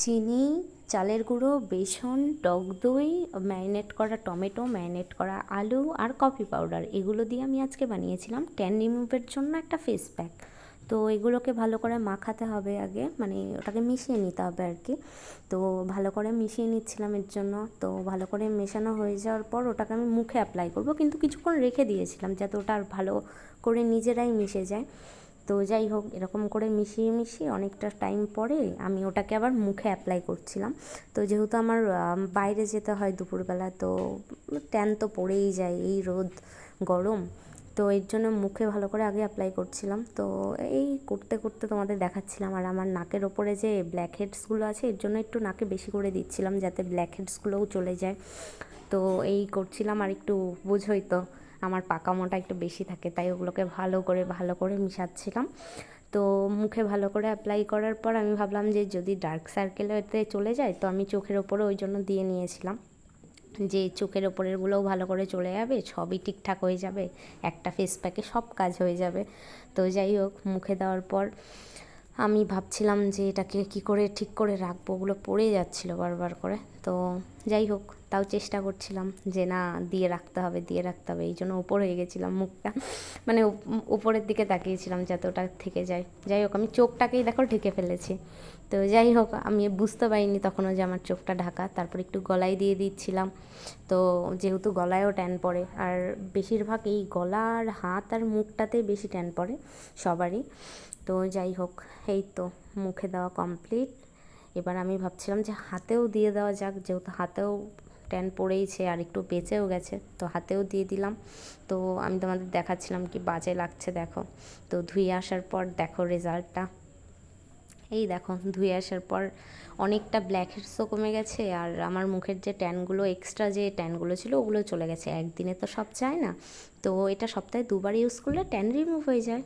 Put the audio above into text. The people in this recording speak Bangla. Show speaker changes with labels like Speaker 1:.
Speaker 1: চিনি, চালের গুঁড়ো, বেসন, টক দই, ম্যারিনেট করা টমেটো, ম্যারিনেট করা আলু আর কফি পাউডার, এগুলো দিয়ে আমি আজকে বানিয়েছিলাম ট্যান রিমুভের জন্য একটা ফেস প্যাক। তো এগুলোকে ভালো করে মাখাতে হবে আগে, মানে ওটাকে মিশিয়ে নিতে হবে আর কি। তো ভালো করে মিশিয়ে নিচ্ছিলাম এর জন্য। তো ভালো করে মেশানো হয়ে যাওয়ার পর ওটাকে আমি মুখে অ্যাপ্লাই করব, কিন্তু কিছুক্ষণ রেখে দিয়েছিলাম যাতে ওটা আর ভালো করে নিজেরাই মিশে যায়। তো যাই হোক, এরকম করে মিশিয়ে মিশিয়ে অনেকটা টাইম পরে আমি ওটাকে আবার মুখে অ্যাপ্লাই করছিলাম। তো যেহেতু আমার বাইরে যেতে হয় দুপুরবেলা, তো ট্যান তো পড়েই যায়, এই রোদ গরম। তো এর জন্য মুখে ভালো করে আগে অ্যাপ্লাই করছিলাম। তো এই করতে করতে তোমাদের দেখাচ্ছিলাম। আর আমার নাকের ওপরে যে ব্ল্যাক হেডসগুলো আছে, এর জন্য একটু নাকে বেশি করে দিচ্ছিলাম যাতে ব্ল্যাক হেডসগুলোও চলে যায়। তো এই করছিলাম। আর একটু বোঝোই তো আমার পাকা মোটা একটু বেশি থাকে, তাই ওগুলোকে ভালো করে মিশাচ্ছিলাম। তো মুখে ভালো করে অ্যাপ্লাই করার পর আমি ভাবলাম যে যদি ডার্ক সার্কেলেতে চলে যায়, তো আমি চোখের ওপরে ওই জন্য দিয়ে নিয়েছিলাম যে চোখের ওপরেরগুলোও ভালো করে চলে যাবে, সবই ঠিকঠাক হয়ে যাবে, একটা ফেস প্যাকে সব কাজ হয়ে যাবে। তো যাই হোক, মুখে দেওয়ার পর আমি ভাবছিলাম যে এটাকে কী করে ঠিক করে রাখবো, ওগুলো পড়ে যাচ্ছিলো বারবার করে। তো যাই হোক, তাও চেষ্টা করছিলাম যে না, দিয়ে রাখতে হবে দিয়ে রাখতে হবে, এই জন্য ওপর হয়ে গেছিলাম মুখটা, মানে উপরের দিকে তাকিয়েছিলাম যাতে ওটা থেকে যায়। যাই হোক, আমি চোখটাকেই দেখো ঢেকে ফেলেছি। তো যাই হোক, আমি বুঝতে পারিনি তখনও যে আমার চোখটা ঢাকা। তারপর একটু গলায় দিয়ে দিচ্ছিলাম। তো যেহেতু গলায়ও ট্যান পড়ে, আর বেশিরভাগ এই গলা আর হাত আর মুখটাতেই বেশি ট্যান পড়ে সবারই। তো যাই হোক, এই তো মুখে দেওয়া কমপ্লিট। এবার আমি ভাবছিলাম যে হাতেও দিয়ে দেওয়া যাক, যেহেতু হাতেও ট্যান পড়েইছে আর একটু বেঁচেও গেছে, তো হাতেও দিয়ে দিলাম। তো আমি তোমাদের দেখাচ্ছিলাম কি বাজে লাগছে দেখো। তো ধুয়ে আসার পর দেখো রেজাল্টটা। এই দেখো, ধুয়ে আসার পর অনেকটা ব্ল্যাক হেডসও কমে গেছে, আর আমার মুখের যে ট্যানগুলো, এক্সট্রা যে ট্যানগুলো ছিল, ওগুলো চলে গেছে। একদিনে তো সব যায় না, তো এটা সপ্তাহে দুবার ইউজ করলে ট্যান রিমুভ হয়ে যায়।